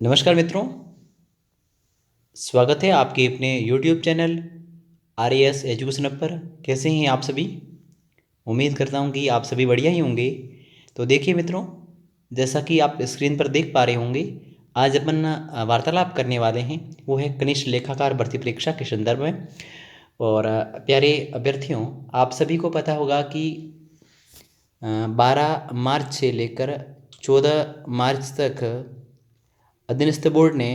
नमस्कार मित्रों, स्वागत है आपके अपने YouTube channel R S education पर। कैसे हैं आप सभी? उम्मीद करता हूं कि आप सभी बढ़िया ही होंगे। तो देखिए मित्रों, जैसा कि आप स्क्रीन पर देख पा रहे होंगे, आज अपन वार्तालाप करने वाले हैं वो है कनिष्ठ लेखाकार भर्ती परीक्षा के संदर्भ में। और प्यारे अभ्यर्थियों, आप सभी को पता होगा कि 12 मार्च से लेकर 14 मार्च तक अधीनस्थ बोर्ड ने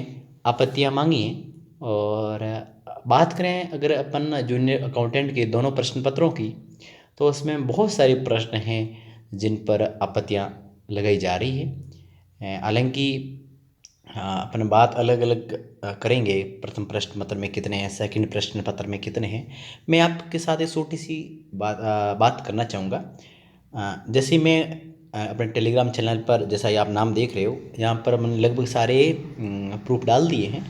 आपत्तियां मांगी हैं। और बात करें अगर अपन जूनियर अकाउंटेंट के दोनों प्रश्न पत्रों की, तो उसमें बहुत सारे प्रश्न हैं जिन पर आपत्तियां लगाई जा रही है। हालांकि अपन बात अलग अलग करेंगे, प्रथम प्रश्न पत्र में कितने हैं, सेकंड प्रश्न पत्र में कितने हैं। मैं आपके साथ एक छोटी सी बात करना चाहूँगा। जैसे मैं अपने टेलीग्राम चैनल पर, जैसा ये आप नाम देख रहे हो, यहाँ पर मैंने लगभग सारे प्रूफ डाल दिए हैं।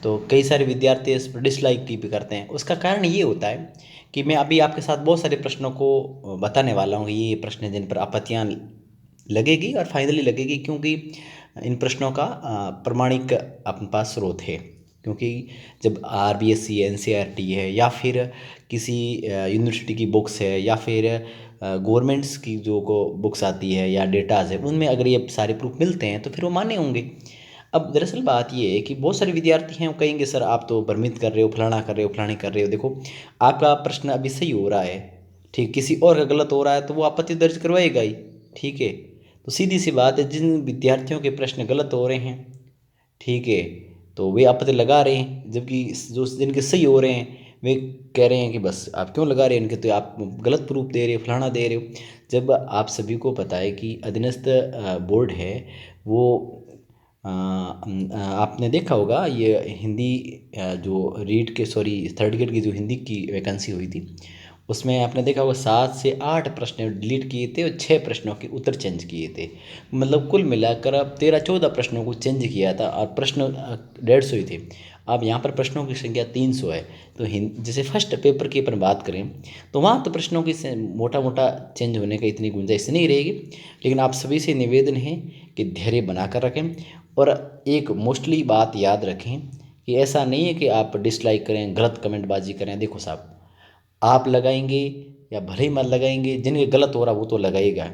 तो कई सारे विद्यार्थी इस पर डिसलाइक भी करते हैं। उसका कारण ये होता है कि मैं अभी आपके साथ बहुत सारे प्रश्नों को बताने वाला हूँ। ये प्रश्न हैं जिन पर आपत्तियाँ लगेगी और फाइनली लगेगी, क्योंकि इन प्रश्नों का प्रमाणिक अपने पास स्रोत है। क्योंकि जब आरबीएससी एनसीईआरटी है या फिर किसी यूनिवर्सिटी की बुक्स है या फिर गवर्नमेंट्स की जो को बुक्स आती है या डेटाज है, उनमें अगर ये सारे प्रूफ मिलते हैं तो फिर वो मान्य होंगे। अब दरअसल बात ये है कि बहुत सारे विद्यार्थी हैं, वो कहेंगे सर आप तो भ्रमित कर रहे हो, फलाना कर रहे हो, फलानी कर रहे हो। देखो, आपका प्रश्न अभी सही हो रहा है, ठीक, किसी और का गलत हो रहा है तो वो आपत्ति दर्ज करवाएगा ही। ठीक है, तो सीधी सी बात है, जिन विद्यार्थियों के प्रश्न गलत हो रहे हैं, ठीक है, तो वे आपत्ति लगा रहे हैं, जबकि जो जिनके सही हो रहे हैं वे कह रहे हैं कि बस आप क्यों लगा रहे हैं इनके, तो आप गलत प्रूफ दे रहे हो, फलाना दे रहे हो। जब आप सभी को पता है कि अधीनस्थ बोर्ड है वो, आपने देखा होगा ये हिंदी जो रीड के, सॉरी, थर्ड ग्रेड की जो हिंदी की वैकेंसी हुई थी, उसमें आपने देखा होगा 7 से 8 प्रश्न डिलीट किए थे और 6 प्रश्नों के उत्तर चेंज किए थे। मतलब कुल मिलाकर अब 13-14 प्रश्नों को चेंज किया था और प्रश्न 150 ही थे। अब यहाँ पर प्रश्नों की संख्या 300 है। तो जैसे फर्स्ट पेपर की अपन बात करें तो वहाँ तो प्रश्नों की मोटा मोटा चेंज होने का इतनी गुंजाइश नहीं रहेगी। लेकिन आप सभी से निवेदन है कि धैर्य बनाकर रखें और एक मोस्टली बात याद रखें कि ऐसा नहीं है कि आप डिसलाइक करें, गलत कमेंटबाजी करें। देखो साहब, आप लगाएंगे या भले ही मत लगाएंगे, जिनके गलत हो रहा वो तो लगाएगा।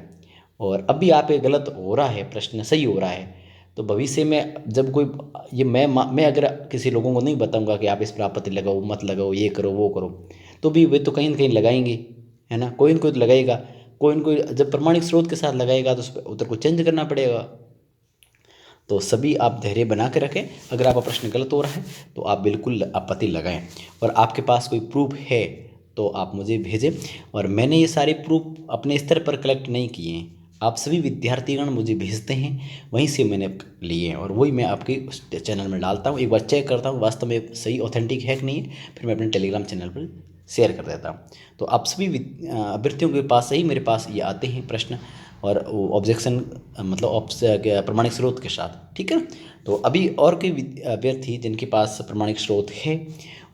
और अभी आप ये गलत हो रहा है, प्रश्न सही हो रहा है, तो भविष्य में जब कोई, ये मैं अगर किसी लोगों को नहीं बताऊंगा कि आप इस पर आपत्ति लगाओ, मत लगाओ, ये करो वो करो, तो भी वे तो कहीं ना कहीं लगाएंगे, है ना, कोई ना कोई तो लगाएगा। कोई ना कोई जब प्रमाणिक स्रोत के साथ लगाएगा तो उस पर उत्तर को चेंज करना पड़ेगा। तो सभी आप धैर्य बना के रखें। अगर आपका प्रश्न गलत हो रहा है तो आप बिल्कुल आपत्ति लगाएं, और आपके पास कोई प्रूफ है तो आप मुझे भेजें। और मैंने ये सारे प्रूफ अपने स्तर पर कलेक्ट नहीं किए हैं, आप सभी विद्यार्थीगण मुझे भेजते हैं, वहीं से मैंने लिए हैं और वही मैं आपके चैनल में डालता हूँ। एक बार चेक करता हूँ वास्तव में सही ऑथेंटिक है कि नहीं है, फिर मैं अपने टेलीग्राम चैनल पर शेयर कर देता हूँ। तो आप सभी अभ्यर्थियों के पास से ही मेरे पास ये आते हैं प्रश्न, और ऑब्जेक्शन मतलब प्रमाणिक स्रोत के साथ, ठीक है ना। तो अभी और कोई अभ्यर्थी जिनके पास प्रमाणिक स्रोत है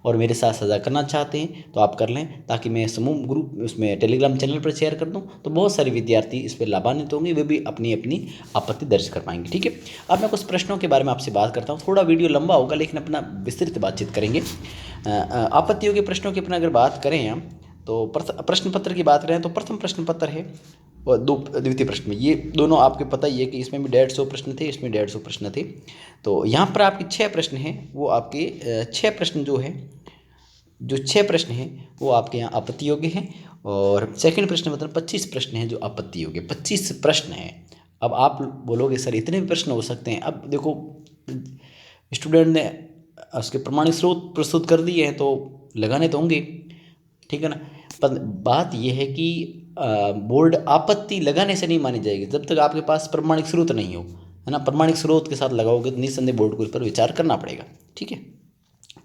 और मेरे साथ साझा करना चाहते हैं तो आप कर लें, ताकि मैं समूह ग्रुप उसमें टेलीग्राम चैनल पर शेयर कर दूं, तो बहुत सारे विद्यार्थी इस पर लाभान्वित होंगे, वे भी अपनी अपनी आपत्ति दर्ज कर पाएंगे। ठीक है, अब मैं कुछ प्रश्नों के बारे में आपसे बात करता हूँ। थोड़ा वीडियो लंबा होगा लेकिन अपना विस्तृत बातचीत करेंगे। आपत्तियों के प्रश्नों की अपना अगर बात करें हम, तो प्रश्न पत्र की बात करें तो प्रथम प्रश्न पत्र है और द्वितीय प्रश्न में, ये दोनों आपके पता ही है कि इसमें भी 150 प्रश्न थे, इसमें 150 प्रश्न थे। तो यहाँ पर आपके 6 प्रश्न हैं, वो आपके 6 प्रश्न जो 6 प्रश्न हैं वो आपके यहाँ आपत्ति योग्य हैं। और सेकंड प्रश्न मतलब 25 प्रश्न हैं जो आपत्ति योग्य, 25 प्रश्न हैं। अब आप बोलोगे सर इतने भी प्रश्न हो सकते हैं? अब देखो, स्टूडेंट ने उसके प्रमाणित स्रोत प्रस्तुत कर दिए हैं तो लगाने तो होंगे, ठीक है ना। पर बात यह है कि बोर्ड आपत्ति लगाने से नहीं मानी जाएगी जब तक आपके पास प्रमाणिक स्रोत नहीं हो, है ना। प्रमाणिक स्रोत के साथ लगाओगे तो निस्संदेह बोर्ड को इस पर विचार करना पड़ेगा, ठीक है।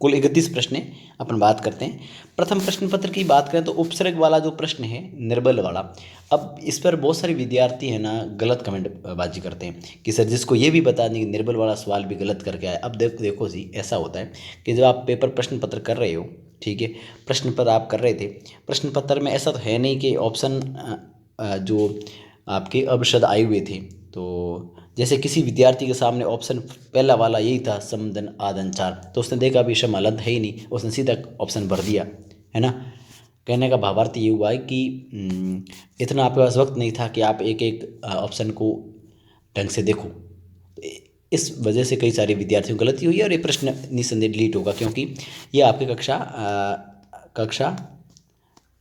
कुल 31 प्रश्न है, अपन बात करते हैं। प्रथम प्रश्न पत्र की बात करें तो उपसर्ग वाला जो प्रश्न है, निर्बल वाला, अब इस पर बहुत सारे विद्यार्थी है ना गलत कमेंट बाजी करते हैं कि सर जिसको ये भी बता दें कि निर्बल वाला सवाल भी गलत करके आए। अब देखो जी, ऐसा होता है कि जब आप पेपर प्रश्न पत्र कर रहे हो, ठीक है, प्रश्न पत्र आप कर रहे थे, प्रश्न पत्र में ऐसा तो है नहीं कि ऑप्शन जो आपके अवशब्द आए हुए थे तो जैसे किसी विद्यार्थी के सामने ऑप्शन पहला वाला यही था, समदन आदन चार, तो उसने देखा अभी शम हलंत है ही नहीं, उसने सीधा ऑप्शन भर दिया, है ना। कहने का भावार्थ ये हुआ है कि इतना आपके पास वक्त नहीं था कि आप एक एक ऑप्शन को ढंग से देखो। इस वजह से कई सारे विद्यार्थियों को गलती हुई है और ये प्रश्न निस्संदेह डिलीट होगा, क्योंकि ये आपकी कक्षा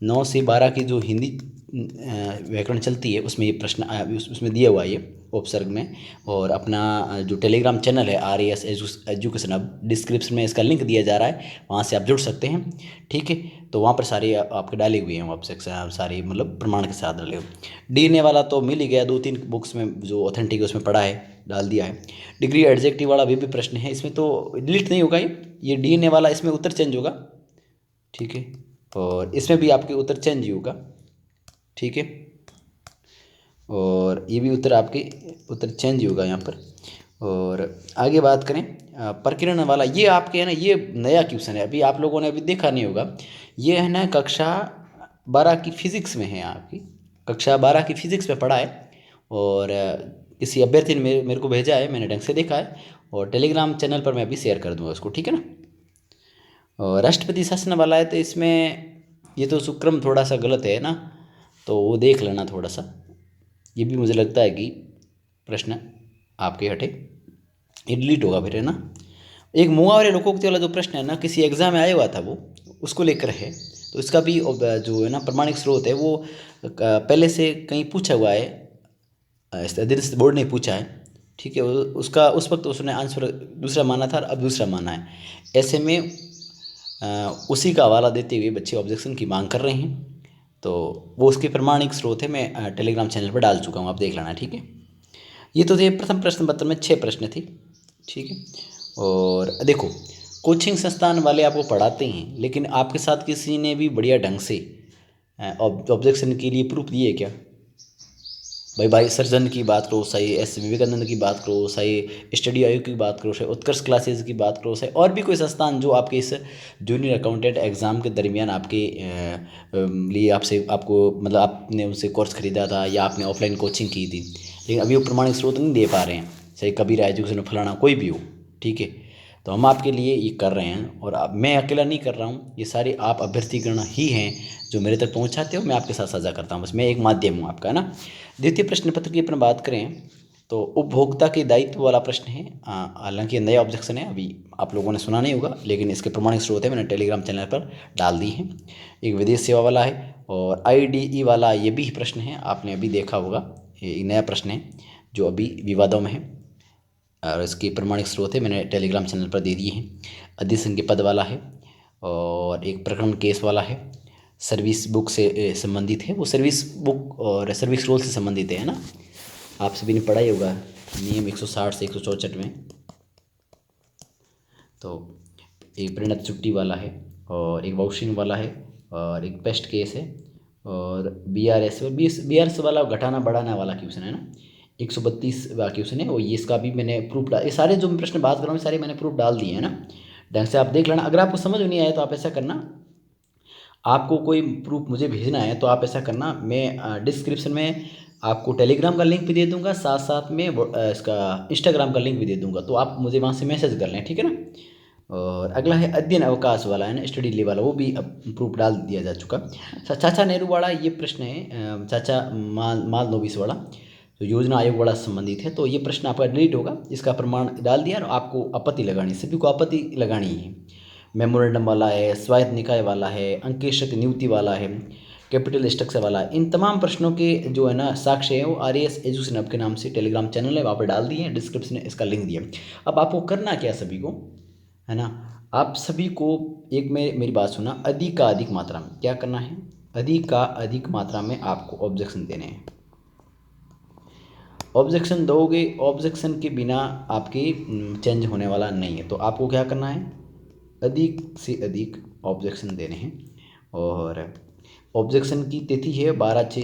9 से 12 की जो हिंदी व्याकरण चलती है उसमें ये प्रश्न उसमें दिया हुआ है ये उपसर्ग में। और अपना जो टेलीग्राम चैनल है RAS एजुकेशन, अब डिस्क्रिप्शन में इसका लिंक दिया जा रहा है, वहाँ से आप जुड़ सकते हैं, ठीक है। तो वहाँ पर सारे आपके डाले हुए हैं वेबसाइट, सारे मतलब प्रमाण के साथ डाले हुए। DNA वाला तो मिल ही गया, 2-3 बुक्स में जो ऑथेंटिक है उसमें पढ़ा है, डाल दिया है। डिग्री एडजेक्टिव वाला भी प्रश्न है, इसमें तो डिलीट नहीं होगा ये DNA वाला, इसमें उत्तर चेंज होगा, ठीक है। और इसमें भी आपके उत्तर चेंज ही होगा, ठीक है। और ये भी उत्तर चेंज ही होगा यहाँ पर। और आगे बात करें प्रकीर्णन वाला, ये आपके है ना, ये नया क्वेश्चन है, अभी आप लोगों ने अभी देखा नहीं होगा। ये है ना कक्षा 12 की फिजिक्स में है, आपकी कक्षा 12 की फिजिक्स में पढ़ा है। और किसी अभ्यर्थी ने मेरे को भेजा है, मैंने ढंग से देखा है, और टेलीग्राम चैनल पर मैं अभी शेयर कर दूँगा उसको, ठीक है ना। और राष्ट्रपति शासन वाला है, तो इसमें ये तो सुक्रम थोड़ा सा गलत है ना, तो वो देख लेना थोड़ा सा। ये भी मुझे लगता है कि प्रश्न आपके हटे, ये डिलीट होगा फिर, है ना। एक मुहावरे लोकोक्ति वाला जो प्रश्न है ना, किसी एग्जाम में आया हुआ था, वो उसको लेकर है। तो इसका भी जो है ना प्रमाणिक स्रोत है, वो पहले से कहीं पूछा हुआ है, दिल्ली बोर्ड ने पूछा है, ठीक है। उसका उस वक्त उसने आंसर दूसरा माना था, अब दूसरा माना है। ऐसे में उसी का हवाला देते हुए बच्चे ऑब्जेक्शन की मांग कर रहे हैं, तो वो उसके प्रमाणिक स्रोत है, मैं टेलीग्राम चैनल पर डाल चुका हूँ, आप देख लेना, ठीक है। ये तो थे प्रथम प्रश्न पत्र में 6 प्रश्न थे, ठीक है। और देखो, कोचिंग संस्थान वाले आपको पढ़ाते हैं, लेकिन आपके साथ किसी ने भी बढ़िया ढंग से ऑब्जेक्शन के लिए प्रूफ दिए क्या? भाई सर्जन की बात करो, सही S विवेकानंद की बात करो, सही स्टडी आयोग की बात करो, सही उत्कर्ष क्लासेस की बात करो, सही और भी कोई संस्थान जो आपके इस जूनियर अकाउंटेंट एग्ज़ाम के दरमियान आपके लिए आपको मतलब आपने उनसे कोर्स खरीदा था या आपने ऑफलाइन कोचिंग की थी, लेकिन अभी वो प्रमाणिक स्रोत नहीं दे पा रहे हैं, सही कबीरा एजुकेशन फलाना कोई भी हो, ठीक है। तो हम आपके लिए ये कर रहे हैं, और मैं अकेला नहीं कर रहा हूँ, ये सारे आप अभ्यर्थीगण ही हैं जो मेरे तक पहुँचाते हो, मैं आपके साथ साझा करता हूँ, बस मैं एक माध्यम हूँ आपका, है ना। द्वितीय प्रश्न पत्र की अपन बात करें तो उपभोक्ता के दायित्व वाला प्रश्न है। हालांकि नया ऑब्जेक्शन है, अभी आप लोगों ने सुना नहीं होगा, लेकिन इसके प्रमाणिक स्रोत है, मैंने टेलीग्राम चैनल पर डाल दी है। एक विदेश सेवा वाला है, और IDE वाला ये भी प्रश्न है, आपने अभी देखा होगा, ये नया प्रश्न है जो अभी विवादों में है, और इसके प्रमाणिक स्रोत है मैंने टेलीग्राम चैनल पर दे दिए हैं। अधिसंघ के पद वाला है, और एक प्रकरण केस वाला है, सर्विस बुक से संबंधित है, वो सर्विस बुक और सर्विस रोल से संबंधित है ना, आप सभी ने पढ़ा ही होगा नियम 160 से 164 में। तो एक परिणत छुट्टी वाला है, और एक वाउशिंग वाला है, और एक पेस्ट केस है, और BRS वाला घटाना बढ़ाना वाला क्वेश्चन है ना, 132 क्वेश्चन है वो, ये इसका भी मैंने प्रूफ डाल, ये सारे जो मैं प्रश्न बात कर रहा हूँ सारे मैंने प्रूफ डाल दिए हैं ना, ढंग से आप देख लेना। अगर आपको समझ नहीं आया तो आप ऐसा करना, आपको कोई प्रूफ मुझे भेजना है तो आप ऐसा करना, मैं डिस्क्रिप्शन में आपको टेलीग्राम का लिंक भी दे दूंगा, साथ साथ में इसका इंस्टाग्राम का लिंक भी दे दूंगा, तो आप मुझे वहाँ से मैसेज कर लें, ठीक है ना। और अगला है अध्ययन अवकाश वाला, है ना, स्टडी लीव वाला, वो भी अब प्रूफ डाल दिया जा चुका। चाचा नेहरू वाला ये प्रश्न है, चाचा माल नोबिस वाला जो योजना आयोग वाला संबंधित है, तो ये प्रश्न आपका डिलीट होगा, इसका प्रमाण डाल दिया, और आपको आपत्ति लगानी, सभी को आपत्ति लगानी है। मेमोरेंडम वाला है, स्वायत्त निकाय वाला है, अंकेशक नियुक्ति वाला है, कैपिटल स्ट्रक्चर वाला है, इन तमाम प्रश्नों के जो है ना साक्ष्य है वो RAS एजुकेशन हब के नाम से टेलीग्राम चैनल है, वहाँ पर डाल दिए हैं, डिस्क्रिप्शन में इसका लिंक दिया। अब आपको करना क्या सभी को, है ना, आप सभी को एक मेरी बात सुना, अधिक का अधिक मात्रा में क्या करना है, अधिक का अधिक मात्रा में आपको ऑब्जेक्शन देने हैं। ऑब्जेक्शन दोगे, ऑब्जेक्शन के बिना आपकी चेंज होने वाला नहीं है, तो आपको क्या करना है, अधिक से अधिक ऑब्जेक्शन देने हैं। और ऑब्जेक्शन की तिथि है 12 से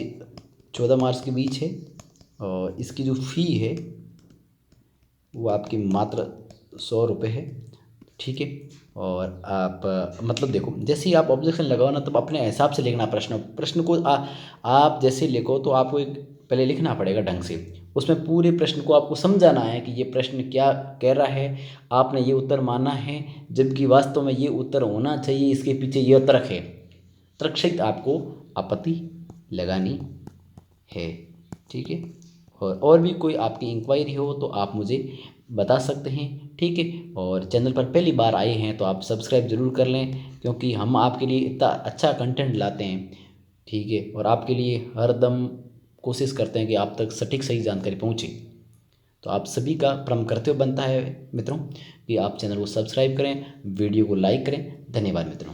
14 मार्च के बीच है, और इसकी जो फ़ी है वो आपकी मात्र 100 रुपये है, ठीक है। और आप मतलब देखो, जैसे ही आप ऑब्जेक्शन लगाओ ना, तब अपने हिसाब से लिखना प्रश्न को आप जैसे लिखो तो आपको एक पहले लिखना पड़ेगा ढंग से, उसमें पूरे प्रश्न को आपको समझाना है कि ये प्रश्न क्या कह रहा है, आपने ये उत्तर माना है, जबकि वास्तव में ये उत्तर होना चाहिए, इसके पीछे ये तर्क है। तर्क सहित आपको आपत्ति लगानी है। ठीक है। और भी कोई आपकी इंक्वायरी हो तो आप मुझे बता सकते हैं। ठीक है। और चैनल पर पहली बार आए हैं तो आप सब्सक्राइब ज़रूर कर लें, क्योंकि हम आपके लिए इतना अच्छा कंटेंट लाते हैं। ठीक है। और आपके लिए हर दम कोशिश करते हैं कि आप तक सटीक सही जानकारी पहुँचे। तो आप सभी का परम कर्तव्य बनता है मित्रों कि आप चैनल को सब्सक्राइब करें, वीडियो को लाइक करें। धन्यवाद मित्रों।